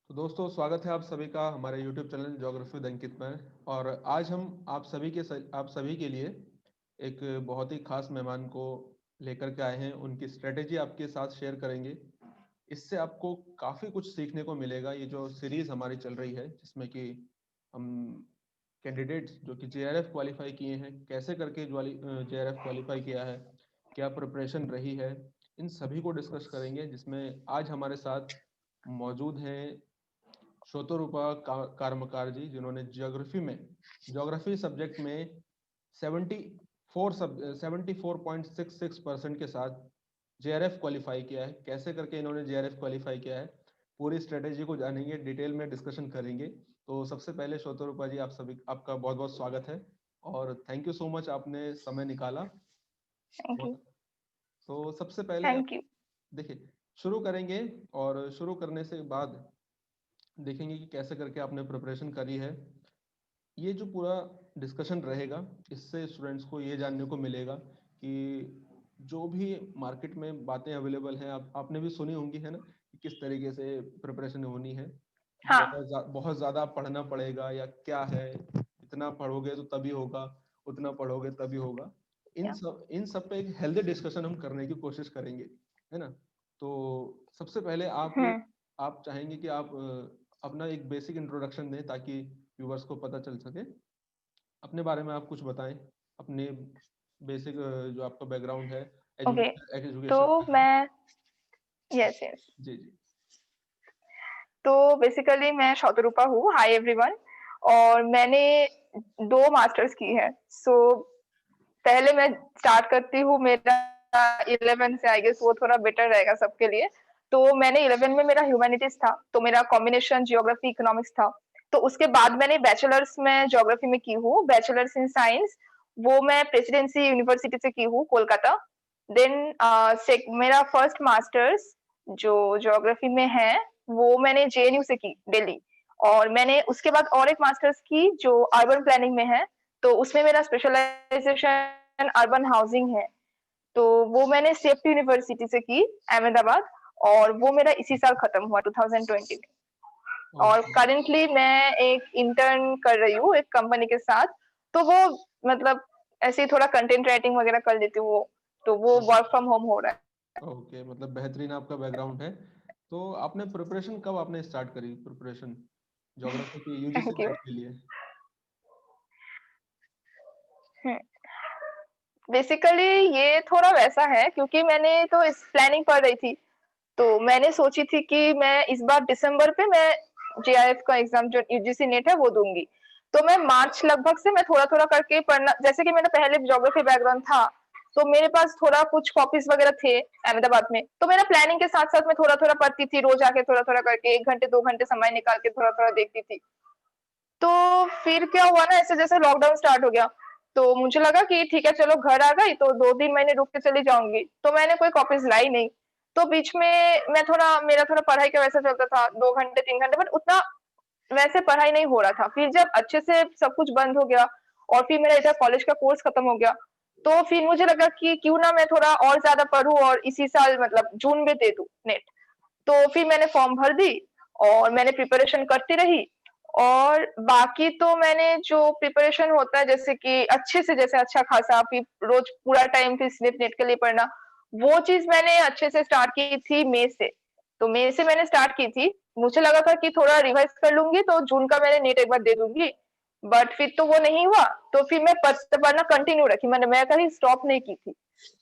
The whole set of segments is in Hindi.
तो दोस्तों स्वागत है आप सभी का हमारे YouTube चैनल ज्योग्राफी विद अंकित में। और आज हम आप सभी के लिए एक बहुत ही खास मेहमान को लेकर के आए हैं। उनकी स्ट्रेटेजी आपके साथ शेयर करेंगे। इससे आपको काफ़ी कुछ सीखने को मिलेगा। ये जो सीरीज़ हमारी चल रही है जिसमें कि हम कैंडिडेट्स जो कि JRF क्वालिफाई किए हैं, कैसे करके JRF क्वालिफाई किया है, क्या प्रिपरेशन रही है, इन सभी को डिस्कस करेंगे। जिसमें आज हमारे साथ मौजूद हैं शोतोरूपा कार्मकार जी, जिन्होंने ज्योग्राफी सब्जेक्ट में 74.66% के साथ JRF क्वालिफाई किया है। कैसे करके इन्होंने JRF क्वालिफाई किया है, पूरी स्ट्रेटेजी को जानेंगे, डिटेल में डिस्कशन करेंगे। तो सबसे पहले शोतोरूपा जी, आपका बहुत बहुत स्वागत है और थैंक यू सो मच, आपने समय निकाला। Thank you. तो सबसे पहले थैंक यू। देखिए, शुरू करेंगे और शुरू करने से बाद देखेंगे कि कैसे करके आपने प्रिपरेशन करी है। ये जो पूरा डिस्कशन रहेगा, इससे स्टूडेंट्स को ये जानने को मिलेगा कि जो भी मार्केट में बातें अवेलेबल हैं, आपने भी सुनी होंगी, है ना, कि किस तरीके से प्रिपरेशन होनी है। हाँ। बहुत ज़्यादा पढ़ना पड़ेगा या क्या है, इतना पढ़ोगे तो तभी होगा, उतना पढ़ोगे तभी होगा। क्या? इन सब पे एक हेल्दी डिस्कशन हम करने की कोशिश करेंगे, है ना। तो सबसे पहले हम्म। आप चाहेंगे कि आप अपना एक बेसिक इंट्रोडक्शन दें ताकि व्यूवर्स को पता चल सके। अपने बारे में आप कुछ बताएं, अपने बेसिक जो आपका बैकग्राउंड है, ओके। तो एजुकेशन का है। मैं यस यस जी जी। तो बेसिकली मैं शौतरूपा हूँ। Hi everyone. और मैंने 2 मास्टर्स की है। सो पहले मैं स्टार्ट करती हूँ मेरा 11 से। आई गेस वो थोड़ा बेटर रहेगा सबके लिए। तो मैंने 11 में मेरा ह्यूमैनिटीज था, तो मेरा कॉम्बिनेशन जियोग्राफी इकोनॉमिक्स था। तो उसके बाद मैंने बैचलर्स में ज्योग्राफी में की हूँ, बैचलर्स इन साइंस। वो मैं प्रेसिडेंसी यूनिवर्सिटी से की हूँ, कोलकाता। देन मेरा फर्स्ट मास्टर्स जो ज्योग्राफी में है वो मैंने JNU से की, दिल्ली। और मैंने उसके बाद और एक मास्टर्स की जो अर्बन प्लानिंग में है। तो उसमें मेरा स्पेशलाइजेशन अर्बन हाउसिंग है। तो वो मैंने सेफ्टी यूनिवर्सिटी से की, अहमदाबाद। और वो मेरा इसी साल खत्म हुआ 2020 में। और ओके। करेंटली मैं एक इंटर्न कर रही हूँ एक कंपनी के साथ। तो वो मतलब ऐसे ही थोड़ा कंटेंट राइटिंग वगैरह कर लेती हूँ। तो वो वर्क फ्रॉम होम हो रहा ओके, मतलब बेहतरीन आपका बैकग्राउंड है। तो आपने प्रिपरेशन कब आपने स्टार्ट करी, प्रिपरेशन ज्योग्राफी की है। UGC thank you. नेट के लिए? बेसिकली ये थोड़ा वैसा है क्योंकि मैंने तो इस प्लानिंग कर रही थी। तो मैंने सोची थी कि मैं इस बार दिसंबर पे मैं JRF का एग्जाम जो UGC नेट है वो दूंगी। तो मैं मार्च लगभग से मैं थोड़ा थोड़ा करके पढ़ना, जैसे कि मेरा पहले ज्योग्राफी बैकग्राउंड था। तो मेरे पास थोड़ा कुछ कॉपीज वगैरह थे अहमदाबाद में। तो मेरा प्लानिंग के साथ साथ मैं थोड़ा थोड़ा पढ़ती थी, रोज आके थोड़ा थोड़ा करके 1 घंटे 2 घंटे समय निकाल के थोड़ा थोड़ा देखती थी। तो फिर क्या हुआ ना, ऐसे जैसे लॉकडाउन स्टार्ट हो गया। तो मुझे लगा कि ठीक है चलो घर आ गई तो 2 3 महीने रुक के चली जाऊंगी, तो मैंने कोई कॉपीज लाई नहीं। तो बीच में मैं थोड़ा मेरा थोड़ा पढ़ाई का वैसा चलता था, 2 घंटे 3 घंटे, बट उतना वैसे पढ़ाई नहीं हो रहा था। फिर जब अच्छे से सब कुछ बंद हो गया और फिर मेरा इधर कॉलेज का कोर्स खत्म हो गया, तो फिर मुझे लगा कि क्यों ना मैं थोड़ा और ज्यादा पढूं और इसी साल मतलब जून में दे दूं नेट। तो फिर मैंने फॉर्म भर दी और मैंने प्रिपरेशन करती रही। और बाकी तो मैंने जो प्रिपरेशन होता है जैसे कि अच्छे से जैसे अच्छा खासा फिर रोज पूरा टाइम फिर स्लिप नेट के लिए पढ़ना, वो चीज मैंने अच्छे से स्टार्ट की थी मई से। तो मई से मैंने स्टार्ट की थी। मुझे लगा था कि थोड़ा रिवाइज कर लूंगी तो जून का मैंने नेट एक बार दे दूंगी। बट फिर तो वो नहीं हुआ। तो फिर मैं पढ़ना कंटिन्यू रखी, मैं कहीं स्टॉप नहीं की थी।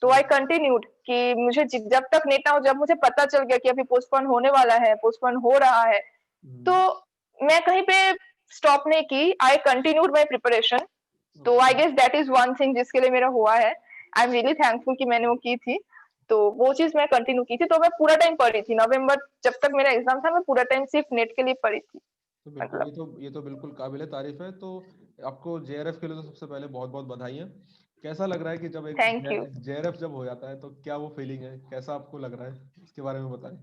तो आई कंटिन्यूड कि मुझे जब तक नेट ना हो, जब मुझे पता चल गया कि अभी पोस्टपोन होने वाला है, पोस्टपोन हो रहा है, तो हम्म। मैं कहीं पे स्टॉप नहीं की। I continued my preparation. तो I okay. Guess that is one thing जिसके लिए मेरा हुआ है। आई एम रियली थैंकफुल कि मैंने वो की थी। तो वो चीज मैं कंटिन्यू की थी, तो मैं पूरा टाइम पढ़ी थी। नवंबर जब तक मेरा एग्जाम था मैं पूरा टाइम सिर्फ नेट के लिए पढ़ी थी। तो बिल्कुल, मतलब ये तो बिल्कुल काबिल तारीफ है। तो आपको JRF के लिए तो सबसे पहले बहुत बहुत बधाई है। कैसा लग रहा है कि जब एक थैंक यू। JRF जब हो जाता है तो क्या वो फीलिंग है, कैसा आपको लग रहा है, इसके बारे में बताएं।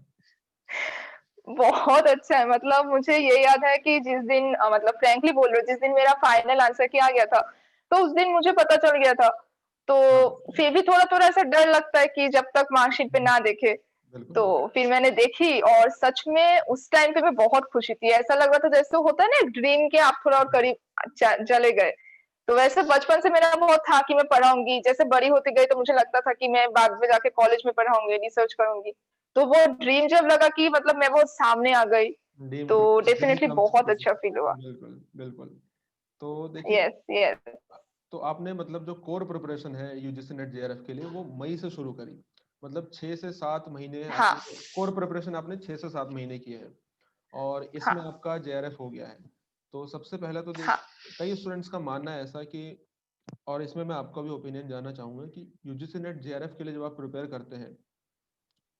बहुत अच्छा है। मतलब मुझे ये याद है कि जिस दिन मतलब फ्रैंकली बोल रही हूँ, जिस दिन मेरा फाइनल आंसर किया गया था, तो उस दिन मुझे पता चल गया था। तो हाँ। फिर भी थोड़ा थोड़ा ऐसा डर लगता है कि जब तक मार्कशीट पे ना देखे। बिल्कुल, तो फिर मैंने देखी और सच में उस टाइम पे मैं बहुत खुशी थी। ऐसा लग रहा था जैसे होता है ना एक ड्रीम के आप थोड़ा और करीब चले गए। तो वैसे बचपन से मेरा बहुत था कि मैं पढ़ाऊँगी, जैसे बड़ी होती गई तो मुझे लगता था कि मैं बाद में जाके कॉलेज में पढ़ाऊँगी, रिसर्च करूँगी। तो वो ड्रीम जब लगा कि मतलब मैं वो सामने आ गई, ड्रीम तो ड्रीम डेफिनिटली कम्स बहुत ट्रू। अच्छा फील हुआ। बिल्कुल, बिल्कुल। तो देखिए, यस, यस। तो आपने मतलब जो कोर प्रिपरेशन है यूजीसी नेट जेआरएफ के लिए वो मई से शुरू करी। मतलब 6 से 7 महीने हाँ, आपने कोर प्रिपरेशन आपने 6 से 7 महीने किए हैं और हाँ, इसमें आपका जेआरएफ हो गया है। तो सबसे पहले तो हाँ, कई स्टूडेंट्स का मानना है ऐसा कि, और इसमें मैं आपका भी ओपिनियन जानना चाहूंगा कि यूजीसी नेट जेआरएफ के लिए जब आप प्रिपेयर करते हैं,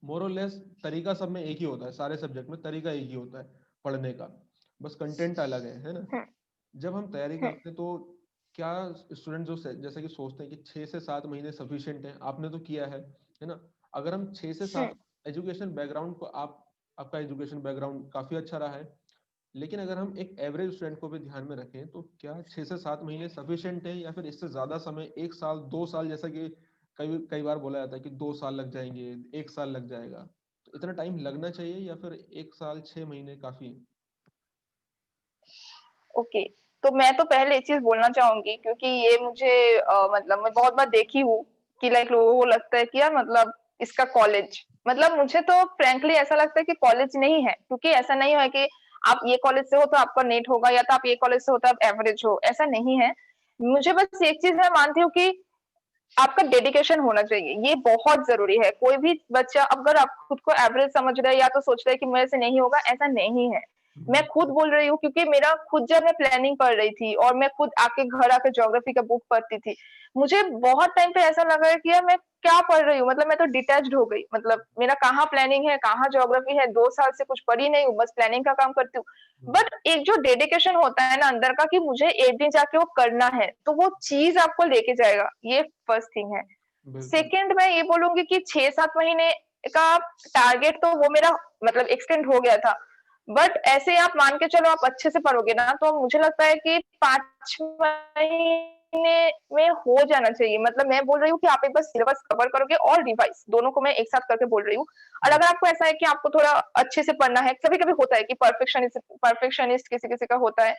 मोर और लेस तरीका सब में एक ही होता है, सारे सब्जेक्ट में तरीका एक ही होता है पढ़ने का, बस कंटेंट अलग है ना। हुँ, जब हम तैयारी हुँ, करते हैं तो क्या स्टूडेंट जो जैसे कि सोचते हैं कि 6 से 7 महीने सफिशिएंट है, आपने तो किया है ना। अगर हम 6 से 7 हुँ। एजुकेशन बैकग्राउंड को आपका एजुकेशन बैकग्राउंड काफी अच्छा रहा है, लेकिन अगर हम एक एवरेज स्टूडेंट को भी ध्यान में रखें तो क्या 6 से 7 महीने सफिशिएंट है या फिर इससे ज्यादा समय, 1 साल 2 साल, जैसा कि कई कई बार बोला जाता है कि 2 साल लग जाएंगे, 1 साल लग जाएगा, तो इतना टाइम लगना चाहिए या फिर 1 साल 6 महीने काफी है? ओके, तो मैं तो पहले एक चीज़ बोलना चाहूँगी क्योंकि ये मुझे मतलब मैं बहुत बार देखी हूँ कि लाइक लोगों को लगता है कि यार मतलब इसका कॉलेज मतलब मुझे तो फ्रैंकली ऐसा लगता है कि कॉलेज नहीं है, क्योंकि ऐसा नहीं है कि आप ये कॉलेज से हो तो आपका नेट होगा या तो आप ये कॉलेज से हो तो आप एवरेज हो, ऐसा नहीं है। मुझे बस एक चीज़ मैं मानती हूँ कि आपका डेडिकेशन होना चाहिए, ये बहुत ज़रूरी है। कोई भी बच्चा अगर आप खुद को एवरेज समझ रहा है या तो सोच रहा है कि मेरे से नहीं होगा, ऐसा नहीं है। मैं हम्म, खुद बोल रही हूँ क्योंकि मेरा खुद जब मैं प्लानिंग कर रही थी और मैं खुद आके घर आके ज्योग्राफी का बुक पढ़ती थी, मुझे बहुत टाइम पे ऐसा लगा है कि यार मैं क्या पढ़ रही हूँ? मतलब मैं तो डिटैच्ड हो गई। मतलब मेरा कहाँ प्लानिंग है, कहाँ ज्योग्राफी है, 2 साल से कुछ पढ़ी नहीं हूँ, बस प्लानिंग का काम करती हूँ। हम्म, बट एक जो डेडिकेशन होता है ना अंदर का कि मुझे एक दिन जाके वो करना है, तो वो चीज़ आपको लेके जाएगा, ये फर्स्ट थिंग है। बिल्कुल। सेकंड मैं ये बोलूँगी कि 6-7 महीने का टारगेट तो वो मेरा मतलब एक्सटेंड हो गया था। बट ऐसे आप मान के चलो आप अच्छे से पढ़ोगे ना तो मुझे लगता है कि 5 महीने में हो जाना चाहिए। मतलब मैं बोल रही हूँ कि आप एक बार सिलेबस कवर करोगे और रिवाइज़ दोनों को मैं एक साथ करके बोल रही हूँ। और हम्म, अगर आपको ऐसा है कि आपको थोड़ा अच्छे से पढ़ना है, कभी-कभी होता है कि परफेक्शनिस्ट किसी-किसी का होता है।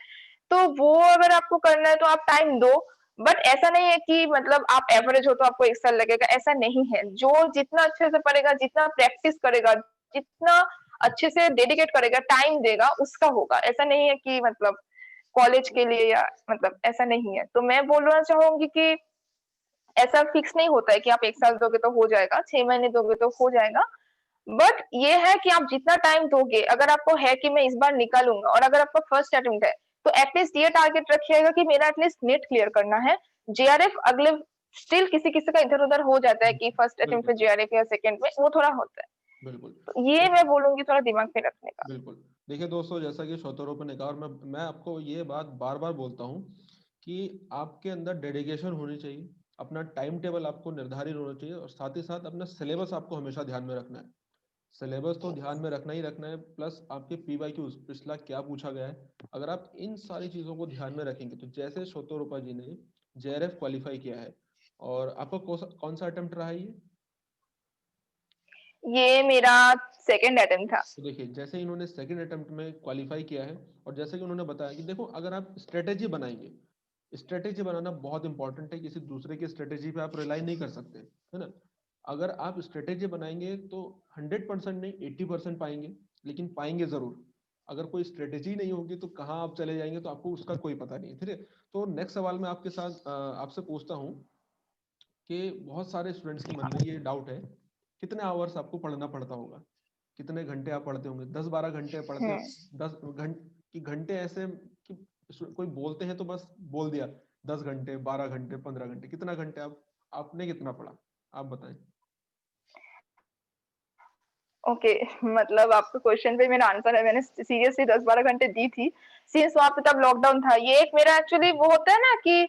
तो वो अगर आपको करना है तो आप टाइम दो, बट ऐसा नहीं है कि मतलब आप एवरेज हो तो आपको 1 साल लगेगा, ऐसा नहीं है। जो जितना अच्छे से पढ़ेगा, जितना प्रैक्टिस करेगा, जितना अच्छे से डेडिकेट करेगा, टाइम देगा, उसका होगा। ऐसा नहीं है कि मतलब कॉलेज के लिए या मतलब ऐसा नहीं है। तो मैं बोलना चाहूँगी कि ऐसा फिक्स नहीं होता है कि आप 1 साल दोगे तो हो जाएगा, 6 महीने दोगे तो हो जाएगा। बट ये है कि आप जितना टाइम दोगे, अगर आपको है कि मैं इस बार निकालूँगा और अगर आपका फर्स्ट अटेम्प्ट है, तो एटलीस्ट ये टारगेट रखिएगा कि मेरा एटलीस्ट नेट क्लियर करना है। जेआरएफ अगले स्टिल किसी-किसी का इधर-उधर हो जाता है कि फर्स्ट अटेम्प्ट बिल्कुल, में जेआरएफ या सेकंड में, वो थोड़ा होता है। बिल्कुल। तो ये मैं बोलूँगी थोड़ा दिमाग में रखने का। बिल्कुल। देखिए दोस्तों, जैसा कि श्रोतारों ने कहा, और मैं आपको ये बात बार-बार बोलता हूँ कि आपके अंदर डेडिकेशन होनी चाहिए, अपना टाइम टेबल आपको निर्धारित होना चाहिए और साथ ही साथ अपना सिलेबस आपको हमेशा ध्यान में रखना है। सिलेबस तो ध्यान में रखना ही रखना है, प्लस आपके पीवाईक्यूज पिछला क्या पूछा गया है, अगर आप इन सारी चीज़ों को ध्यान में रखेंगे तो जैसे श्रोतोरूपा जी ने जेआरएफ क्वालिफाई किया है, और आपका कौन सा अटेम्प्ट रहा है ये? ये मेरा सेकंड अटेम्प्ट था। तो देखिए, जैसे इन्होंने सेकंड अटेम्प्ट में क्वालिफाई किया है, और जैसे कि उन्होंने बताया कि देखो, अगर आप स्ट्रेटेजी बनाएंगे, स्ट्रेटेजी बनाना बहुत इंपॉर्टेंट है, किसी दूसरे की स्ट्रेटेजी पे आप रिलाई नहीं कर सकते, है ना। अगर आप स्ट्रेटेजी बनाएंगे तो 100% नहीं, 80% पाएंगे, लेकिन पाएंगे जरूर। अगर कोई स्ट्रेटेजी नहीं होगी तो कहाँ आप चले जाएंगे तो आपको उसका कोई पता नहीं है, ठीक है। तो नेक्स्ट सवाल मैं आपके साथ आपसे पूछता हूँ कि बहुत सारे स्टूडेंट्स के मन में ये डाउट है, कितने आवर्स आपको पढ़ना पड़ता होगा, कितने घंटे आप पढ़ते होंगे? 10-12 घंटे पढ़ते हुँ। हो? 10 घंटे ऐसे कि कोई बोलते हैं तो बस बोल दिया, 10 घंटे, 12 घंटे, 15 घंटे, कितना घंटे आपने कितना पढ़ा, आप बताएं। ओके मतलब आपके क्वेश्चन पे मेरा आंसर है मैंने सीरियसली 10-12 घंटे दी थी सिंस वहाँ पे तब लॉकडाउन था। ये एक मेरा एक्चुअली वो होता है ना कि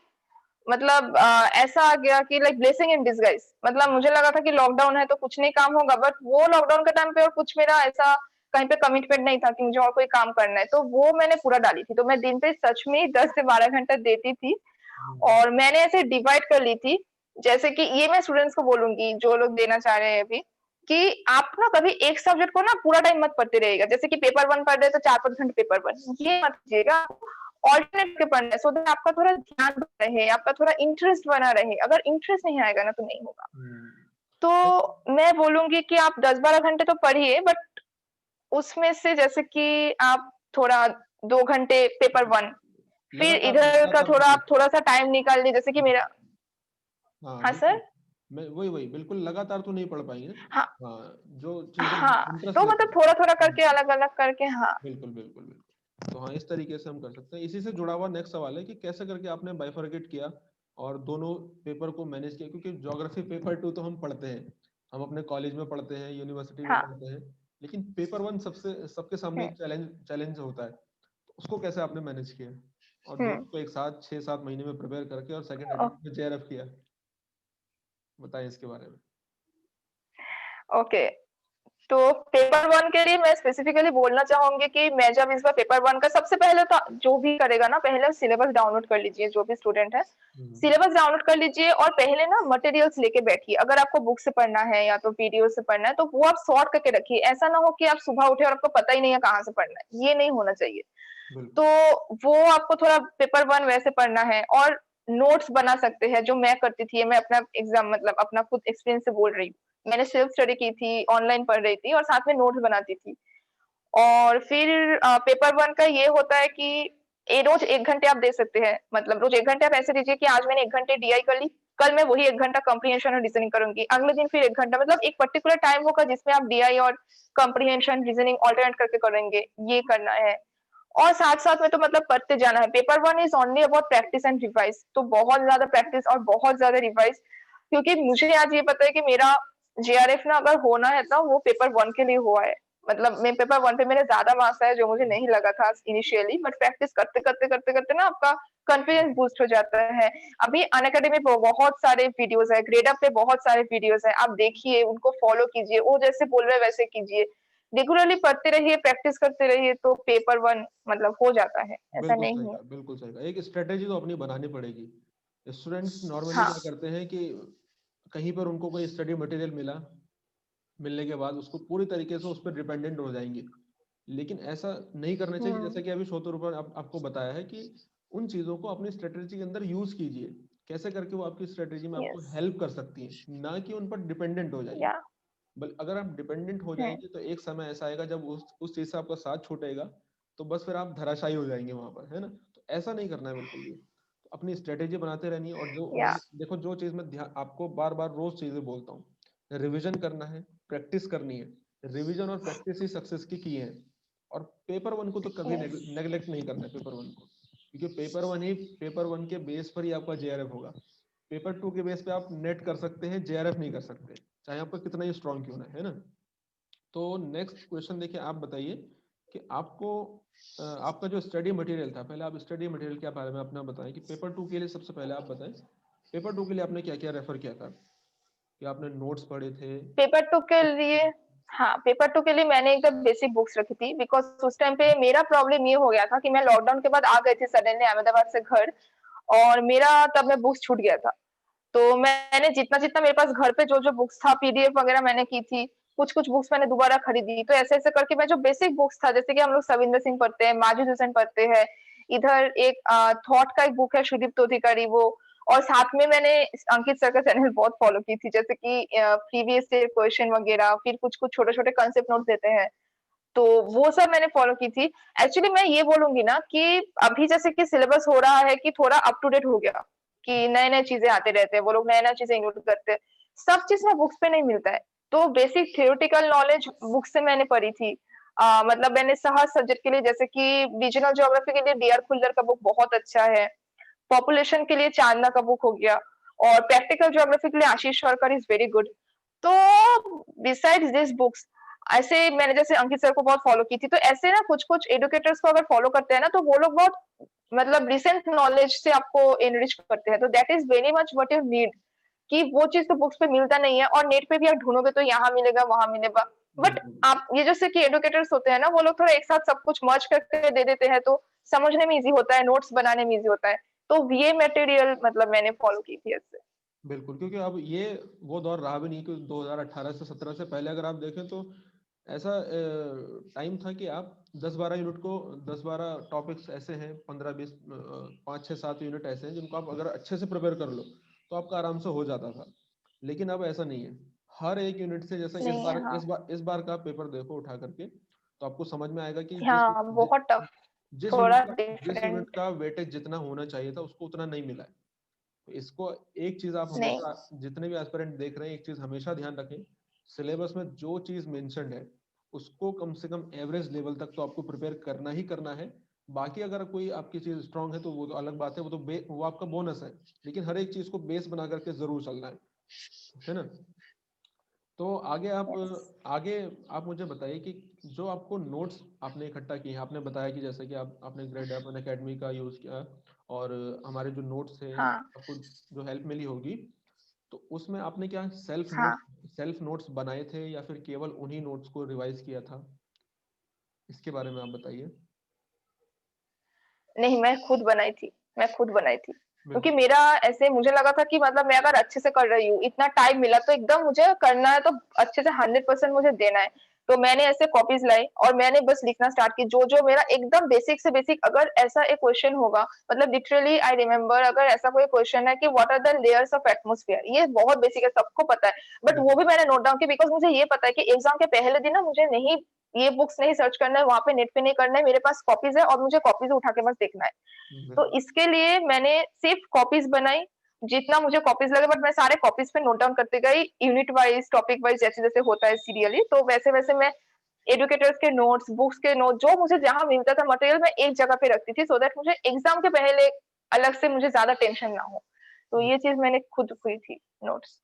मतलब ऐसा आ गया कि लाइक ब्लेसिंग इन डिसगाइज। मतलब मुझे लगा था कि लॉकडाउन है तो कुछ नहीं काम होगा, बट वो लॉकडाउन के टाइम पे और कुछ मेरा ऐसा कहीं पे कमिटमेंट नहीं था कि मुझे और कोई काम करना है, तो वो मैंने पूरा डाली थी। तो मैं दिन पे सच में 10 से 12 घंटा देती थी हम्म, और मैंने ऐसे डिवाइड कर ली थी। जैसे कि ये मैं स्टूडेंट्स को बोलूंगी जो लोग देना चाह रहे हैं अभी, कि आप ना कभी एक सब्जेक्ट को ना पूरा टाइम मत पढ़ते रहिएगा। जैसे कि पेपर 1 पढ़ रहे तो 4-5 घंटे पेपर 1 ये मत कीजिएगा। ऑल्टरनेट के पढ़ना है सो दैट आपका थोड़ा ध्यान बना रहे, आपका थोड़ा इंटरेस्ट बना रहे। अगर इंटरेस्ट नहीं आएगा ना तो नहीं होगा। ए तो मैं बोलूँगी कि आप 10-12 घंटे तो पढ़िए बट उसमें से जैसे कि आप थोड़ा 2 घंटे पेपर 1 फिर लगातार इधर का लगातार तो थोड़ा नहीं। आप थोड़ा-सा टाइम निकाल लीजिए जैसे कि मेरा हाँ, हाँ बिल्कुल। सर? मैं वही बिल्कुल लगातार तो नहीं पढ़ पाएँगे। हाँ, हाँ, जो चीज़ें हाँ, इंटरेस्ट तो लेते मतलब हैं। थोड़ा-थोड़ा करके अलग-अलग करके हाँ। बिल्कुल। तो हाँ, इस तरीके से हम कर सकते हैं। इसी से जुड़ा हुआ नेक्स्ट सवाल है कि कैसे करके आपने बाइफरकेट किया और दोनों पेपर को मैनेज किया? क्योंकि ज्योग्राफी पेपर 2 तो हम पढ़ते हैं, हम अपने कॉलेज में पढ़ते हैं, यूनिवर्सिटी में हाँ, पढ़ते हैं, लेकिन पेपर 1 सबसे सबके सामने हुँ, एक चैलेंज होता है। तो उसको कैसे आपने मैनेज किया? और हुँ, दोनों को एक साथ 6-7 महीने में प्रिपेयर करके और सेकंड ओ अटेम्प्ट में जेआरएफ किया? बताएँ इसके बारे में। ओके। तो पेपर 1 के लिए मैं स्पेसिफिकली बोलना चाहूँगी कि मैं जब इस बार पेपर 1 का सबसे पहले तो जो भी करेगा ना पहले सिलेबस डाउनलोड कर लीजिए जो भी स्टूडेंट है। हुँ, सिलेबस डाउनलोड कर लीजिए और पहले ना मटेरियल्स लेके बैठिए। अगर आपको बुक से पढ़ना है या तो वीडियो से पढ़ना है तो वो आप सॉर्ट करके रखिए। ऐसा ना हो कि आप सुबह उठे और आपको पता ही नहीं है कहाँ से पढ़ना है। ये नहीं होना चाहिए। बिल्कुल। तो वो आपको थोड़ा पेपर 1 वैसे पढ़ना है और नोट्स बना सकते हैं जो मैं करती थी। मैं अपना एग्ज़ाम मतलब अपना खुद एक्सपीरियंस से बोल रही हूँ। मैंने सेल्फ स्टडी की थी, ऑनलाइन पढ़ रही थी और साथ में नोट्स बनाती थी। और फिर पेपर 1 का ये होता है कि रोज़ 1 घंटे आप दे सकते हैं। मतलब रोज़ 1 घंटे आप ऐसे दीजिए कि आज मैंने 1 घंटे डीआई कर ली, कल मैं वही 1 घंटा कम्प्रीहेंशन और रीज़निंग करूँगी। अगले दिन फिर 1 घंटा मतलब एक पर्टिकुलर टाइम होगा जिसमें आप डीआई और कम्प्रीहेंशन, रीज़निंग अल्टरनेट करके करेंगे, ये करना है। और साथ-साथ में तो मतलब पढ़ते जाना है। Paper 1 is only about practice and revise तो बहुत ज़्यादा प्रैक्टिस और बहुत ज़्यादा रिवाइज़ क्योंकि मुझे आज ये पता है कि मेरा जेआरएफ ना अगर होना है तो वो पेपर 1 के लिए हुआ है। मतलब मैं पेपर 1 पे मेरे ज़्यादा मार्क्स आए जो मुझे नहीं लगा था इनिशियली बट प्रैक्टिस करते ना आपका कॉन्फिडेंस बूस्ट हो जाता है। अभी अनअकैडमी पे बहुत सारे वीडियोज़ हैं, ग्रेडअप पे बहुत सारे वीडियोज़ हैं। आप देखिए, उनको फॉलो कीजिए, वो जैसे बोल रहे हैं वैसे कीजिए। रेगुलरली पढ़ते रहिए, प्रैक्टिस करते रहिए तो पेपर 1 मतलब हो जाता है, ऐसा नहीं है। बिल्कुल सही कहा। एक स्ट्रैटेजी तो अपनी बनानी पड़ेगी। स्टूडेंट्स नॉर्मली हाँ, क्या करते हैं कि कहीं पर उनको कोई स्टडी मटेरियल मिला, मिलने के बाद उसको पूरी तरीके से उस पर डिपेंडेंट हो जाएँगे। लेकिन ऐसा नहीं करना चाहिए हुँ, जैसा कि अभी शोतरूपा आपको बताया है कि उन चीज़ों को अपनी स्ट्रैटेजी के अंदर यूज़ कीजिए। कैसे करके वो आपकी स्ट्रैटेजी में आपको यस, हेल्प कर सकती हैं, ना कि उन पर डिपेंडेंट हो जाइए। या बल अगर आप डिपेंडेंट हो हुँ, जाएँगे तो एक समय ऐसा आएगा जब उस चीज़ से आपका साथ छूटेगा, तो बस फिर आप धराशायी हो जाएँगे वहाँ पर, है ना? तो ऐसा नहीं करना है बिल्कुल भी। तो अपनी स्ट्रैटेजी बनाते रहनी है और जो या मैं देखो जो चीज़ मैं आपको बार-बार रोज़ चीज़ें बोलता हूँ, रिविज़न करना है, प्रैक्टिस करनी है। रिविज़न और प्रैक्टिस ही सक्सेस की है। और पेपर 1 को तो कभी यस, नेगलेक्ट नहीं करना है पेपर 1 को। क्योंकि पेपर 1 के बेस पर ही आपका जेआरएफ होगा। पेपर 2 के बेस पे आप नेट कर सकते हैं, जेआरएफ नहीं कर सकते। चाहे आपका कितना ही स्ट्रॉन्ग क्यों ना है ना? तो नेक्स्ट क्वेश्चन देखिए आप बताइए कि आपको आपका जो स्टडी मटेरियल था, पहले आप स्टडी मटेरियल के बारे में अपना बताएं कि पेपर 2 के लिए सबसे पहले आप बताएं पेपर 2 के लिए आपने क्या-क्या रेफर किया था? कि आपने नोट्स पढ़े थे? पेपर 2 के लिए हाँ, पेपर 2 के लिए मैंने एकदम बेसिक बुक्स रखी थी बिकॉज़ उस टाइम पे मेरा प्रॉब्लम ये हो गया था कि मैं लॉकडाउन के बाद आ गई थी सडनली अहमदाबाद से घर और मेरा तब मैं बुक्स छूट गया था। तो मैंने जितना-जितना मेरे पास घर पे जो-जो बुक्स था, पीडीएफ वगैरह मैंने की थी, कुछ-कुछ बुक्स मैंने दोबारा खरीदी। तो ऐसे-ऐसे करके मैं जो बेसिक बुक्स था, जैसे कि हम लोग सविंदर सिंह पढ़ते हैं, माजिद हुसैन पढ़ते हैं, इधर एक थॉट का एक बुक है सुदीप तोधिकारी वो और साथ में मैंने अंकित सर का चैनल बहुत फॉलो की थी, जैसे कि प्रीवियस ईयर क्वेश्चन वगैरह, फिर कुछ-कुछ छोटे-छोटे कांसेप्ट नोट देते हैं। तो वो सब मैंने फॉलो की थी। एक्चुअली मैं ये बोलूँगी ना कि अभी जैसे कि सिलेबस हो रहा है कि थोड़ा अप टू डेट हो गया, कि नए-नए चीज़ें आते रहते हैं, वो लोग नए-नए चीज़ें इंक्लूड करते हैं। सब चीज़ ना बुक्स पे नहीं मिलता है। तो बेसिक थ्योरेटिकल नॉलेज बुक से मैंने पढ़ी थी। मतलब मैंने सहज सब्जेक्ट के लिए जैसे कि रीजनल ज्योग्राफी के लिए डी.आर. खुल्लर का बुक बहुत अच्छा है। पॉपुलेशन के लिए चांदना का बुक हो गया और प्रैक्टिकल ज्योग्राफी के लिए आशीष सरकार इज़ वेरी गुड। तो बिसाइड्स दिस बुक्स ऐसे मैंने जैसे अंकित सर को बहुत फॉलो की थी, तो ऐसे ना कुछ-कुछ एडुकेटर्स को अगर फॉलो करते हैं ना, तो वो लोग बहुत मतलब रिसेंट नॉलेज से आपको एनरिच करते हैं। तो that is very much what you need कि वो चीज़ तो बुक्स पे मिलता नहीं है और नेट पे भी आप ढूँढोगे तो यहाँ मिलेगा, वहाँ मिलेगा। बट बिल्कुल, आप ये जैसे कि एडुकेटर्स होते हैं ना, वो लोग थोड़ा एक साथ सब कुछ मर्ज करके दे देते हैं, तो समझने में ईज़ी होता है, नोट्स बनाने में ईज़ी होता है। तो ये मटेरियल मतलब मैंने फॉलो की थी ऐसे। बिल्कुल, क्योंकि अब ये वो दौर रहा भी नहीं कि 2018 से 17 से पहले अगर आप देखें तो ऐसा टाइम था कि आप 10-12 यूनिट को 10-12 टॉपिक्स ऐसे हैं, 15-20 5-6-7 यूनिट ऐसे हैं जिनको आप अगर अच्छे से प्रिपेयर कर लो तो आपका आराम से हो जाता था। लेकिन अब ऐसा नहीं है। हर एक यूनिट से, जैसा नहीं है, हाँ। इस बार का पेपर देखो उठा करके, तो आपको समझ में आएगा कि हाँ, बहुत टफ, थोड़ा जिस यूनिट डिफरेंट। का वेटेज जितना होना चाहिए था उसको उतना नहीं मिला है। तो इसको एक चीज आप नहीं, हमेशा, जितने भी एस्पिरेंट देख रहे हैं, एक चीज हमेशा ध्यान रखें, सिलेबस में जो चीज मेंशन्ड है उसको कम से कम एवरेज लेवल तक तो आपको प्रिपेयर करना ही करना है। बाकी अगर कोई आपकी चीज स्ट्रांग है तो वो तो अलग बात है, वो आपका बोनस है। लेकिन हर एक चीज को बेस बना करके जरूर चलना है ना। तो यस। आगे आप मुझे बताइए कि जो आपको नोट्स आपने इकट्ठा किए हैं, आपने बताया कि जैसे कि आपने ग्रेड अपन अकेडमी का यूज़ किया, और हमारे जो नोट्स थे हाँ, आपको जो हेल्प मिली होगी, तो उसमें आपने क्या हाँ। सेल्फ नोट्स बनाए थे या फिर केवल उन्हीं नोट्स को रिवाइज किया था? इसके बारे में आप बताइए। नहीं, मैं खुद बनाई थी। क्योंकि बिल्कुल। मेरा ऐसे मुझे लगा था कि मतलब मैं अगर अच्छे से कर रही हूँ, इतना टाइम मिला तो एकदम मुझे करना है, तो अच्छे से 100% मुझे देना है। तो मैंने ऐसे कॉपीज़ लाई और मैंने बस लिखना स्टार्ट की, जो-जो मेरा एकदम बेसिक से बेसिक, अगर ऐसा एक क्वेश्चन होगा, मतलब लिटरली आई रिमेंबर, अगर ऐसा कोई क्वेश्चन है कि what are the layers of atmosphere, ये बहुत बेसिक है, सबको पता है। बट वो बिल्कुल। भी मैंने नोट डाउन की, बिकॉज़ मुझे ये पता है कि एग्ज़ाम के पहले दिन ना मुझे नहीं, ये बुक्स नहीं सर्च करना है, वहाँ पे नेट पे नहीं करना है, मेरे पास कॉपीज़ है और मुझे कॉपीज़ उठा के बस देखना है। तो बिल्कुल। इसके लिए मैंने सिर्फ कॉपीज बनाई, जितना मुझे कॉपीज लगे, बट मैं सारे कॉपीज पे नोट डाउन करते गई, यूनिट वाइज, टॉपिक वाइज, जैसे जैसे होता है सीरियली, तो वैसे वैसे मैं एडुकेटर्स के नोट्स, बुक्स के नोट, जो मुझे जहां मिलता था मटेरियल, मैं एक जगह पे रखती थी, सो दैट मुझे एग्जाम के पहले अलग से मुझे ज्यादा टेंशन ना हो। तो ये चीज मैंने खुद हुई थी, नोट्स।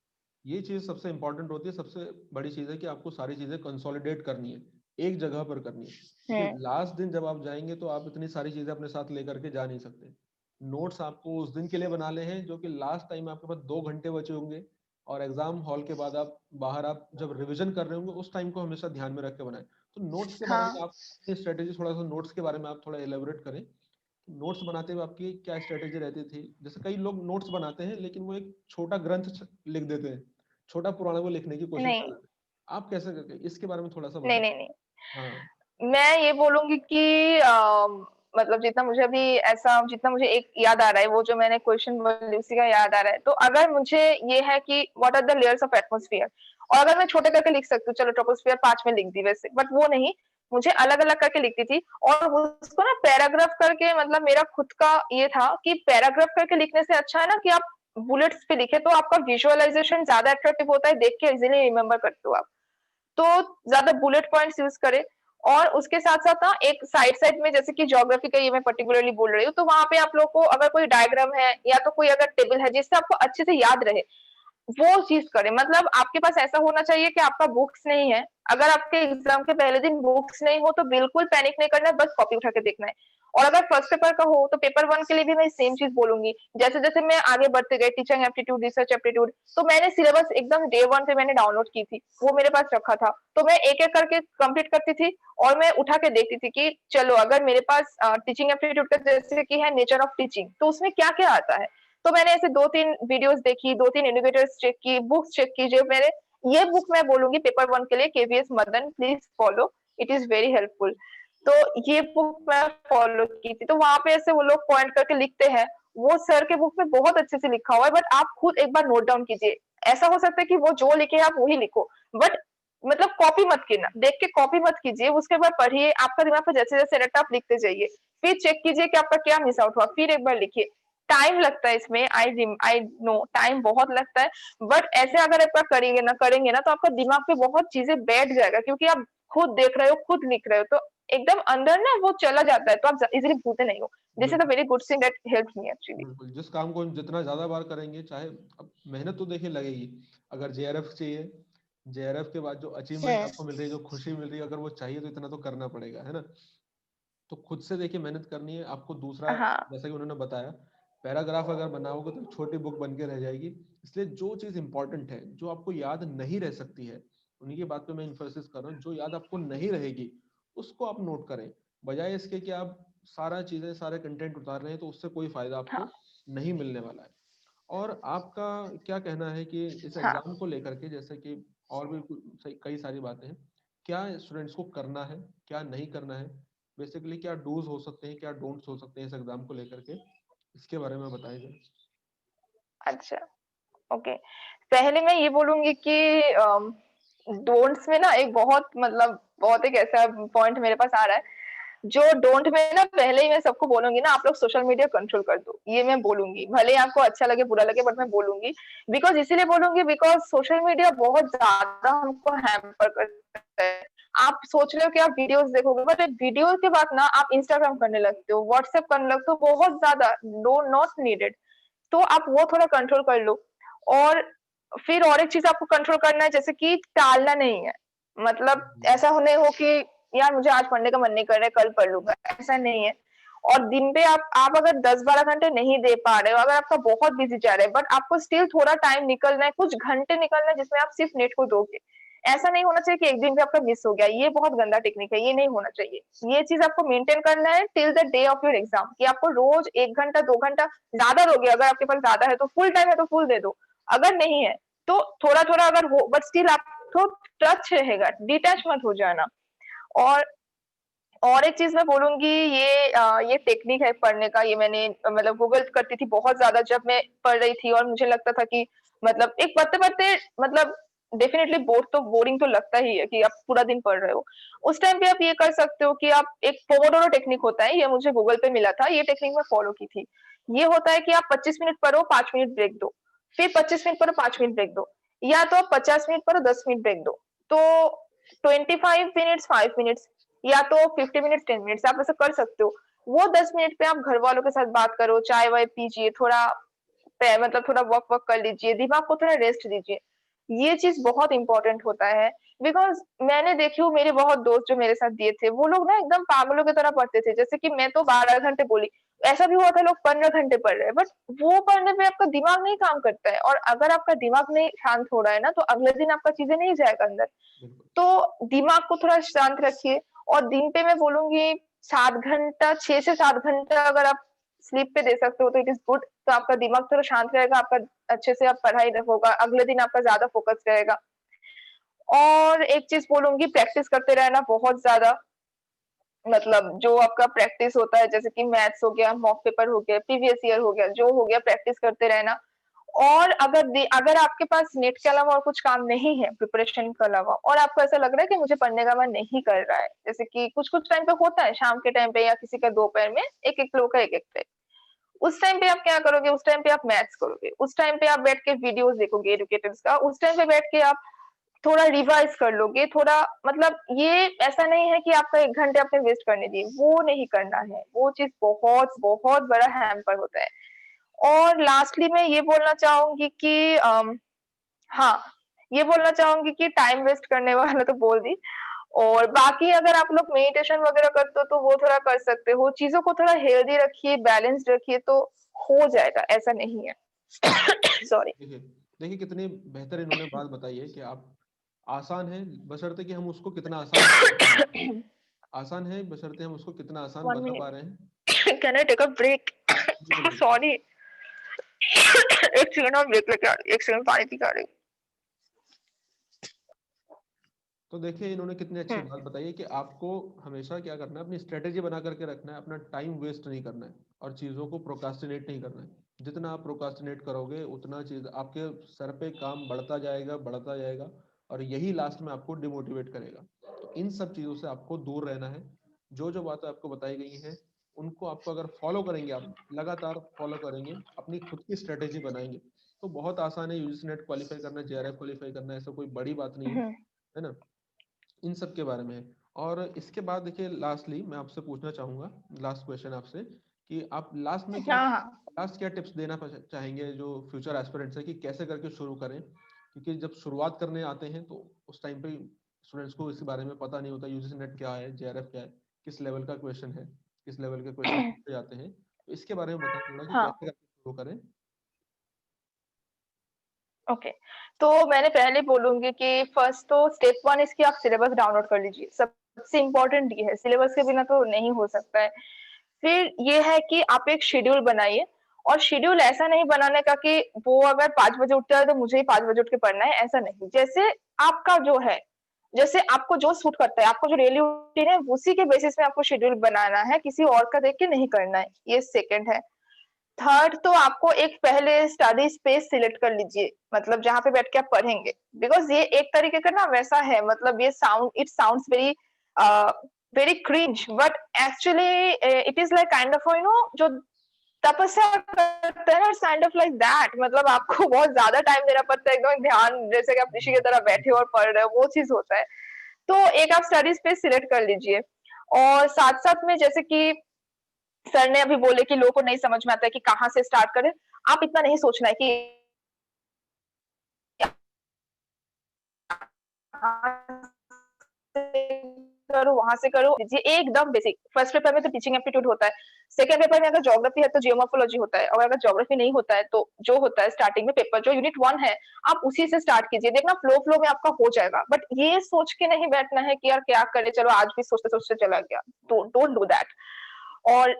ये चीज सबसे इंपॉर्टेंट होती है, सबसे बड़ी चीज है कि आपको सारी चीजें कंसोलिडेट करनी है, एक जगह पर करनी है, क्योंकि हम्म। लास्ट दिन जब आप जाएंगे तो आप इतनी सारी चीजें अपने साथ लेकर के जा नहीं सकते। नोट्स आपको उस दिन के लिए बनाने हैं जो कि लास्ट टाइम आपके पास 2 घंटे बचे होंगे, और एग्जाम हॉल के बाद आप बाहर आप जब रिवीजन कर रहे होंगे उस टाइम को हमेशा ध्यान में रख के बनाएं। तो नोट्स के बारे में हाँ। आप अपनी स्ट्रेटेजी, थोड़ा सा नोट्स के बारे में आप थोड़ा एलेबोरेट करें। नोट्स बनाते हुए आपकी क्या स्ट्रेटेजी रहती थी? जैसे कई लोग नोट्स बनाते हैं लेकिन वो एक छोटा ग्रंथ लिख देते हैं, छोटा पुराना वो लिखने की कोशिश कर नहीं, देते हैं। आप कैसे करते हैं? इसके बारे में थोड़ा सा नहीं, बताएं। नहीं, नहीं। हाँ। मैं ये बोलूँगी कि मतलब जितना मुझे अभी ऐसा, जितना मुझे एक याद आ रहा है, वो जो मैंने क्वेश्चन बोली उसी का याद आ रहा है। तो अगर मुझे ये है कि what are the layers of atmosphere, और अगर मैं छोटे करके लिख सकती हूँ, चलो ट्रोपोस्फियर 5 में लिख दी वैसे, बट वो नहीं, मुझे अलग-अलग करके लिखती थी, और उसको ना पैराग्राफ करके, मतलब मेरा खुद का ये था कि पैराग्राफ करके लिखने से अच्छा है ना कि आप बुलेट्स पे लिखे, तो आपका विजुअलाइजेशन ज़्यादा अट्रैक्टिव होता है, देख के इज़िली रिमेंबर करते हो आप। तो ज्यादा बुलेट पॉइंट्स यूज करें, और उसके साथ साथ ना एक साइड साइड में, जैसे कि ज्योग्राफी का ये मैं पर्टिकुलरली बोल रही हूँ, तो वहां पे आप लोग को अगर कोई डायग्राम है या तो कोई अगर टेबल है जिससे आपको अच्छे से याद रहे, वो चीज करें। मतलब आपके पास ऐसा होना चाहिए कि आपका बुक्स नहीं है, अगर आपके एग्जाम के पहले दिन बुक्स नहीं हो तो बिल्कुल पैनिक नहीं करना है, बस कॉपी उठा के देखना है। और अगर फर्स्ट पेपर का हो तो पेपर वन के लिए भी मैं सेम चीज बोलूंगी। जैसे जैसे मैं आगे बढ़ते गए, टीचिंग एप्टीट्यूड, रिसर्च एप्टीट्यूड, तो मैंने सिलेबस एकदम डे वन पे मैंने डाउनलोड की थी, वो मेरे पास रखा था, तो मैं एक एक करके कंप्लीट करती थी, और मैं उठा के देखती थी कि चलो अगर मेरे पास टीचिंग एप्टीट्यूड का जैसे कि है नेचर ऑफ टीचिंग, तो उसमें क्या क्या आता है। तो मैंने ऐसे 2-3 वीडियोस देखी, 2-3 एजुकेटर्स चेक की, बुक्स चेक की, जो मेरे, ये बुक मैं बोलूंगी पेपर वन के लिए, KVS Madan, please follow, it is very helpful. तो ये बुक मैं फॉलो की थी, तो वहां पे ऐसे वो लोग पॉइंट करके लिखते हैं, वो सर के बुक में बहुत अच्छे से लिखा हुआ है, बट आप खुद एक बार नोट डाउन कीजिए। ऐसा हो सकता है कि वो जो लिखे आप वही लिखो, बट मतलब कॉपी मत कीजिए, देख के कॉपी मत कीजिए, उसके बाद पढ़िए, आपका दिमाग पर जैसे जैसे रहता आप लिखते जाइए, फिर चेक कीजिए कि आपका क्या मिस आउट हुआ, फिर एक बार लिखिए। टाइम लगता है इसमें, आई नो टाइम बहुत लगता है, बट ऐसे अगर एक बार करेंगे ना तो आपका दिमाग पे बहुत चीजें बैठ जाएगा, क्योंकि आप खुद देख रहे हो, खुद लिख रहे हो, तो एकदम अंदर ना वो चला जाता है, तो आप इजीली भूलते नहीं हो। दिस इज अ बिल्कुल। Very good thing that help me actually. बिल्कुल, जिस काम को हम जितना ज्यादा बार करेंगे, चाहे अब मेहनत तो देखिए लगेगी। अगर जेआरएफ चाहिए, जेआरएफ के बाद जो अचीवमेंट हम्म। आपको मिल रही है, जो खुशी मिल रही है, अगर वो चाहिए तो इतना तो करना पड़ेगा, है ना। तो खुद से देखिए मेहनत करनी है आपको। दूसरा, हाँ। जैसा कि उन्होंने बताया, पैराग्राफ अगर बनाओगे तो छोटी बुक बन के रह जाएगी। इसलिए जो चीज़ इंपॉर्टेंट है, जो आपको याद नहीं रह सकती है, उन्हीं की बात पे मैं इन्फोसिस कर रहा हूँ, जो याद आपको नहीं रहेगी उसको आप नोट करें। बजाय इसके कि आप सारा चीज़ें, सारे कंटेंट उतार रहे हैं, तो उससे कोई फायदा आपको हाँ। नहीं मिलने वाला है। और आपका क्या कहना है कि इस हाँ, एग्जाम को लेकर के, जैसे कि और भी कई सारी बातें हैं, क्या स्टूडेंट्स को करना है, क्या नहीं करना है, बेसिकली क्या डूज हो सकते हैं, क्या डोंट्स हो सकते हैं इस एग्जाम को लेकर के, इसके बारे में बताइए जरा। अच्छा, ओके। पहले मैं ये बोलूँगी कि डोंट्स में ना एक बहुत मतलब बहुत एक ऐसा पॉइंट मेरे पास आ रहा है, जो डोंट में ना पहले ही मैं सबको बोलूँगी ना, आप लोग सोशल मीडिया कंट्रोल कर दो। ये मैं बोलूँगी। भले ही आपको अच्छा लगे, बुरा लगे, बट मैं बोलूँगी। बिकॉज़ इसीलिए बोलूँगी बिकॉज़ सोशल मीडिया बहुत ज़्यादा हमको हैम्पर करता है। आप सोच रहे हो कि आप वीडियोज़ देखोगे, बट एक वीडियो के बाद ना आप इंस्टाग्राम करने लगते हो, व्हाट्सएप करने लगते हो, बहुत ज़्यादा, डो नॉट नीडेड। तो आप वो थोड़ा कंट्रोल कर लो। और फिर और एक चीज़ आपको कंट्रोल करना है, जैसे कि टालना नहीं है। मतलब हम्म, ऐसा नहीं हो कि यार मुझे आज पढ़ने का मन नहीं कर रहा है, कल पढ़ लूँगा, ऐसा नहीं है। और दिन पे आप अगर 10-12 घंटे नहीं दे पा रहे हो, अगर आपका बहुत बिज़ी जा रहा है, बट आपको स्टिल थोड़ा टाइम निकलना है, कुछ घंटे निकलना है जिसमें आप सिर्फ नेट को दोगे। ऐसा नहीं होना चाहिए कि एक दिन पे आपका मिस हो गया, ये बहुत गंदा टेक्निक है, ये नहीं होना चाहिए। ये चीज़ आपको मेंटेन करना है till the day of your exam, कि आपको रोज़ 1 घंटा, 2 घंटा ज़्यादा दोगे, अगर आपके पास ज़्यादा है तो फुल टाइम है तो फुल दे दो। अगर नहीं है, तो थोड़ा-थोड़ा अगर हो, बट स्टिल आपको टच रहेगा, डिटैच मत हो जाना। और एक चीज़ मैं बोलूँगी, ये टेक्निक है पढ़ने का, ये मैंने मतलब गूगल करती थी बहुत ज़्यादा जब मैं पढ़ रही थी, और मुझे लगता था कि मतलब एक पढ़ते-पढ़ते मतलब डेफिनिटली बोरिंग तो लगता ही है कि आप पूरा दिन पढ़ रहे हो। उस टाइम पे आप ये कर सकते हो कि आप एक पोमोडोरो टेक्निक होता है, ये मुझे गूगल पे मिला था, ये टेक्निक मैं फॉलो की थी। ये होता है कि आप 25 मिनट पढ़ो, 5 मिनट ब्रेक दो, फिर 25 मिनट पढ़ो, 5 मिनट ब्रेक दो, या तो आप 50 मिनट पढ़ो, 10 मिनट ब्रेक दो। तो 25 मिनट्स, 5 मिनट्स, या तो 50 मिनट्स, 10 मिनट्स, आप ऐसा कर सकते हो। वो 10 मिनट पे आप घर वालों के साथ बात करो, चाय-वाय पीजिए, थोड़ा मतलब थोड़ा वॉक-वॉक कर लीजिए, दिमाग को थोड़ा रेस्ट दीजिए। ये चीज़ बहुत इम्पोर्टेंट होता है, बिकॉज़ मैंने देखी हूँ, मेरे बहुत दोस्त जो मेरे साथ दिए थे, वो लोग ना एकदम पागलों की तरह पढ़ते थे। जैसे कि मैं तो 12 घंटे बोली, ऐसा भी हुआ था लोग 15 घंटे पढ़ रहे हैं, बट वो पढ़ने पे आपका दिमाग नहीं काम करता है, और अगर आपका दिमाग नहीं शांत हो रहा है ना, तो अगले दिन आपका चीज़ें नहीं जाएगा अंदर। बिल्कुल। तो दिमाग को थोड़ा शांत रखिए। और दिन पे मैं बोलूँगी 7 घंटा, 6 से 7 घंटा अगर आप स्लीप पे दे सकते हो तो इट इज़ गुड। तो आपका दिमाग थोड़ा शांत रहेगा, आपका अच्छे से आप पढ़ाई होगा, अगले दिन आपका ज़्यादा फ़ोकस रहेगा। और एक चीज़ बोलूँगी, प्रैक्टिस करते रहना बहुत ज़्यादा। मतलब जो आपका प्रैक्टिस होता है, जैसे कि मैथ्स हो गया, मॉक पेपर हो गया, प्रीवियस ईयर हो गया, जो हो गया, प्रैक्टिस करते रहना। और अगर आपके पास नेट के अलावा और कुछ काम नहीं है, प्रिपरेशन के अलावा, और आपको ऐसा लग रहा है कि मुझे पढ़ने का मन नहीं कर रहा है, जैसे कि कुछ-कुछ टाइम पे होता है, शाम के टाइम पे या किसी का दोपहर में, एक-एक लोग का एक-एक टाइम। उस टाइम पे आप क्या करोगे? उस टाइम पे आप मैथ्स करोगे, उस टाइम पे आप बैठ के वीडियोज़ देखोगे एजुकेटर्स का, उस टाइम पे बैठ के आप थोड़ा रिवाइज़ कर लोगे, थोड़ा मतलब ये ऐसा नहीं है कि आपका 1 घंटे आपने वेस्ट करने दिए, वो नहीं करना है। वो चीज़ बहुत, बहुत बड़ा हैम्पर होता है। और लास्टली मैं ये बोलना चाहूँगी कि हाँ, ये बोलना चाहूँगी कि टाइम वेस्ट करने वाला तो बोल दी। और बाकी अगर आप लोग मेडिटेशन वगैरह करते हो तो वो थोड़ा कर सकते हो। चीज़ों को थोड़ा हेल्दी रखिए, बैलेंस्ड रखिए, तो हो जाएगा, ऐसा नहीं है। सॉरी। देखिए, देखिए कितनी बेहतर इन्होंने बात बताई है कि आप आसान है, बशर्ते कि हम उसको कितना आसान बता पा रहे हैं। 1 आसान है बशर्ते हम उसको कितना आसान बता मिनट। पा रहे हैं। Can I take a break? बिल्कुल, बिल्कुल। सॉरी। 1 सेकंड और ब्रेक लेके आ रही हूँ, 1 सेकंड पानी पी के आ रही तो देखिए इन्होंने कितनी हूँ। अच्छी बात बताई है कि आपको हमेशा क्या करना है, अपनी स्ट्रेटेजी बना करके रखना है, अपना टाइम वेस्ट नहीं करना है और चीज़ों को प्रोकास्टिनेट नहीं करना है। जितना आप प्रोकास्टिनेट करोगे उतना चीज़ आपके सर पे काम बढ़ता जाएगा और यही लास्ट में आपको डिमोटिवेट करेगा। तो इन सब चीज़ों से आपको दूर रहना है। जो जो बातें आपको बताई गई हैं उनको आपको अगर फॉलो करेंगे, आप लगातार फॉलो करेंगे, अपनी खुद की स्ट्रेटेजी बनाएंगे, तो बहुत आसान है यूजीसी नेट क्वालिफाई करना, जेआरएफ क्वालिफाई करना, ऐसा कोई बड़ी बात नहीं हुँ, है ना? इन सब के बारे में है। और इसके बाद देखिए लास्टली मैं आपसे पूछना चाहूँगा, लास्ट क्वेश्चन आपसे, कि आप लास्ट में क्या हाँ, हाँ। लास्ट क्या टिप्स देना चाहेंगे जो फ्यूचर एस्पिरेंट्स है कि कैसे करके शुरू करें? क्योंकि जब शुरुआत करने आते हैं तो उस टाइम पे स्टूडेंट्स को इस बारे में पता नहीं होता, यूजीसी नेट क्या है, जेआरएफ क्या है, किस लेवल का क्वेश्चन है, किस लेवल के क्वेश्चन पूछे जाते हैं। तो इसके बारे में बताएं थोड़ा कि हाँ, कैसे करके शुरू करें? ओके। तो मैंने पहले बोलूँगी कि फर्स्ट तो स्टेप 1 इसकी आप सिलेबस डाउनलोड कर लीजिए। सबसे इम्पोर्टेंट ये है, सिलेबस के बिना तो नहीं हो सकता है। फिर ये है कि आप एक शेड्यूल बनाइए, और शेड्यूल ऐसा नहीं बनाने का कि वो अगर 5 बजे उठता है तो मुझे ही 5 बजे उठ के पढ़ना है, ऐसा नहीं। जैसे आपका जो है, जैसे आपको जो सूट करता है, आपको जो डेली रूटीन है, उसी के बेसिस में आपको शेड्यूल बनाना है, किसी और का देख के नहीं करना है। ये सेकंड है। थर्ड, तो आपको एक पहले स्टडी स्पेस सिलेक्ट कर लीजिए, मतलब जहाँ पे बैठ के आप पढ़ेंगे। बिकॉज़ ये एक तरीके का ना वैसा है, मतलब ये it sounds very very cringe, but actually it is like kind of जो तपस्या करते हैं ना, काइंड ऑफ लाइक दैट, मतलब आपको बहुत ज़्यादा टाइम देना पड़ता है, एकदम ध्यान, जैसे कि आप ऋषि की तरह बैठे और पढ़ रहे हो, वो चीज़ होता है। तो एक आप स्टडी स्पेस सिलेक्ट कर लीजिए। और साथ-साथ में जैसे कि सर ने अभी बोले कि लोगों को नहीं समझ में आता है कि कहाँ से स्टार्ट करें। आप इतना नहीं सोचना है कि करो, वहाँ से करो। जी, एकदम बेसिक। फर्स्ट पेपर में तो टीचिंग एप्टीट्यूड होता है। सेकंड पेपर में अगर ज्योग्राफी है तो जियोमॉर्फोलॉजी होता है, और अगर ज्योग्राफी नहीं होता है तो जो होता है स्टार्टिंग में पेपर, जो यूनिट 1 है, आप उसी से स्टार्ट कीजिए। देखना फ्लो में आपका हो जाएगा। बट ये सोच के नहीं बैठना है कि यार क्या करें, चलो आज भी सोचते-सोचते चला गया। Don't do that. और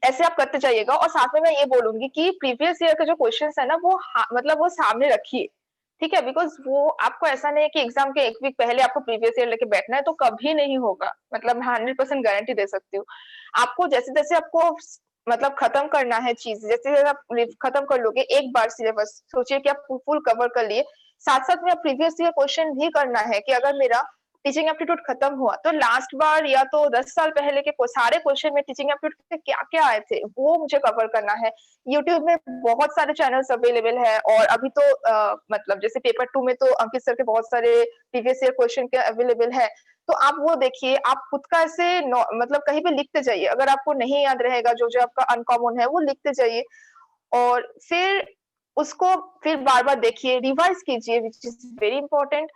ऐसे आप करते जाइएगा। और साथ में मैं ये बोलूँगी कि प्रीवियस ईयर के जो क्वेश्चन्स है ना, वो मतलब वो सामने रखिए, ठीक है? बिकॉज़ वो आपको ऐसा नहीं है कि एग्ज़ाम के 1 वीक पहले आपको प्रीवियस ईयर लेके बैठना है, तो कभी नहीं होगा। मतलब मैं 100% गारंटी दे सकती हूँ। आपको जैसे-जैसे आपको मतलब खत्म करना है चीज़, जैसे-जैसे आप खत्म कर लोगे एक बार सिलेबस, सोचिए कि आप फुल कवर कर लिए। साथ-साथ में आप प्रीवियस ईयर क्वेश्चन भी करना है कि अगर मेरा टीचिंग एप्टीट्यूड खत्म हुआ, तो लास्ट बार या तो 10 साल पहले के सारे क्वेश्चन में टीचिंग एप्टीट्यूड के क्या-क्या आए थे, वो मुझे कवर करना है। यूट्यूब में बहुत सारे चैनल्स अवेलेबल है, और अभी तो मतलब जैसे पेपर 2 में तो अंकित सर के बहुत सारे प्रीवियस ईयर क्वेश्चन के अवेलेबल है। तो आप वो देखिए, आप खुद का ऐसे मतलब कहीं पे लिखते जाइए। अगर आपको नहीं याद रहेगा, जो-जो आपका अनकॉमन है, वो लिखते जाइए। और फिर उसको फिर बार-बार देखिए, रिवाइज़ कीजिए, व्हिच इज़ वेरी इम्पोर्टेंट।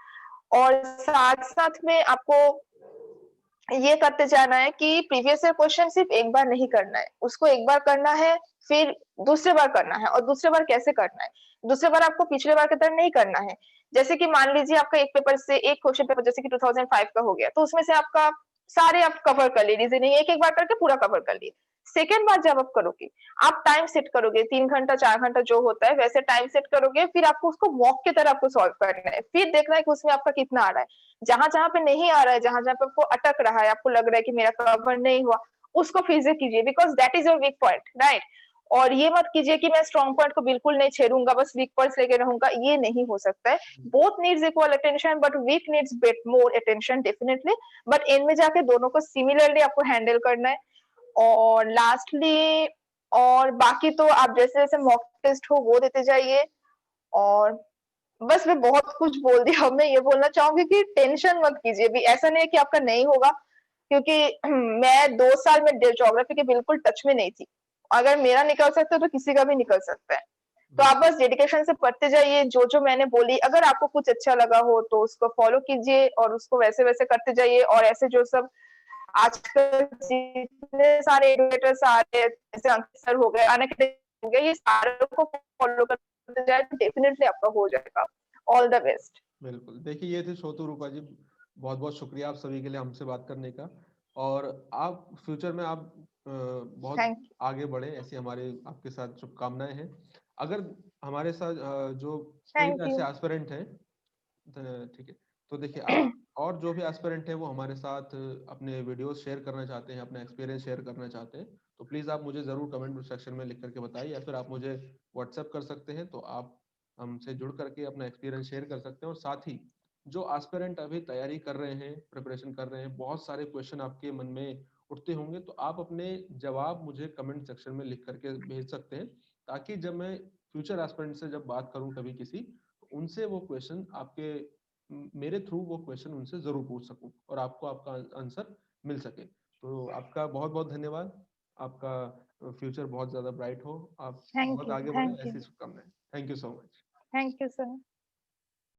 और साथ-साथ में आपको ये करते जाना है कि प्रीवियस ईयर क्वेश्चन सिर्फ एक बार नहीं करना है, उसको एक बार करना है, फिर दूसरी बार करना है। और दूसरी बार कैसे करना है? दूसरी बार आपको पिछले बार की तरह नहीं करना है। जैसे कि मान लीजिए आपका एक पेपर से एक क्वेश्चन पेपर जैसे कि 2005 का हो गया, तो उसमें से आपका सारे आप कवर कर लिए, रीज़निंग एक-एक बार करके पूरा कवर कर लिए। सेकंड बार जब आप करोगे, आप टाइम सेट करोगे, 3 घंटा, 4 घंटा जो होता है वैसे टाइम सेट करोगे, फिर आपको उसको मॉक की तरह आपको सॉल्व करना है। फिर देखना है कि उसमें आपका कितना आ रहा है। जहाँ-जहाँ पे नहीं आ रहा है, जहाँ-जहाँ पे आपको अटक रहा है, आपको लग रहा है कि मेरा कवर नहीं हुआ, उसको फिर से कीजिए, because that is your weak point, right? और ये मत कीजिए कि मैं स्ट्रॉन्ग पॉइंट को बिल्कुल नहीं छेड़ूँगा, बस वीक पॉइंट्स लेके रहूँगा, ये नहीं हो सकता है। Both needs equal attention, but weak needs bit more attention definitely, but end में जाके दोनों को सिमिलरली आपको हैंडल करना है। और लास्टली, और बाकी तो आप जैसे-जैसे मॉक टेस्ट हो वो देते जाइए। और बस मैं बहुत कुछ बोल दिया। अब मैं ये बोलना चाहूँगी कि टेंशन मत कीजिए, अभी ऐसा नहीं है कि आपका नहीं होगा, क्योंकि मैं 2 साल में ज्योग्राफी के बिल्कुल टच में नहीं थी। अगर मेरा निकल सकता है तो किसी का भी निकल सकता है। तो आप बस डेडिकेशन से पढ़ते जाइए, जो-जो मैंने बोली, अगर आपको कुछ अच्छा लगा हो तो उसको फॉलो कीजिए और उसको वैसे-वैसे करते जाइए। और ऐसे जो सब आजकल जितने सारे एडुकेटर्स आ रहे हैं, जैसे अंकित सर हो गए, अनएकेडमी हो गए, ये सारों को फॉलो करते जाए तो डेफिनिटली आपका हो जाएगा। All the best. बिल्कुल। देखिए, ये थे छोटू रूपा जी। बहुत-बहुत शुक्रिया आप सभी के लिए हमसे बात करने का। और आप फ्यूचर में आप बहुत थैंक आगे बढ़े, ऐसी हमारी आपके साथ शुभकामनाएँ हैं। अगर हमारे साथ जो पूरी थैंक तरह से यू। एस्पिरेंट हैं, ठीक है। तो देखिए, आप और जो भी एस्पिरेंट हैं वो हमारे साथ अपने वीडियोज़ शेयर करना चाहते हैं, अपना एक्सपीरियंस शेयर करना चाहते हैं, तो प्लीज़ आप मुझे ज़रूर कमेंट सेक्शन में लिख कर के बताइए, या फिर आप मुझे व्हाट्सएप कर सकते हैं। तो आप हमसे जुड़ करके अपना एक्सपीरियंस शेयर कर सकते हैं। और साथ ही जो एस्पिरेंट अभी तैयारी कर रहे हैं, प्रिपरेशन कर रहे हैं, बहुत सारे क्वेश्चन आपके मन में उठते होंगे, तो आप अपने जवाब मुझे कमेंट सेक्शन में लिख करके भेज सकते हैं, ताकि जब मैं फ्यूचर एस्पिरेंट से जब बात करूं कभी किसी, तो उनसे वो क्वेश्चन आपके मेरे थ्रू वो क्वेश्चन उनसे ज़रूर पूछ सकूं और आपको आपका आंसर मिल सके। तो आपका बहुत-बहुत धन्यवाद। आपका फ्यूचर बहुत ज़्यादा ब्राइट हो। आप बहुत आगे बढ़ें, थैंक यू। ऐसी शुभकामनाएँ। Thank you so much. Thank you sir.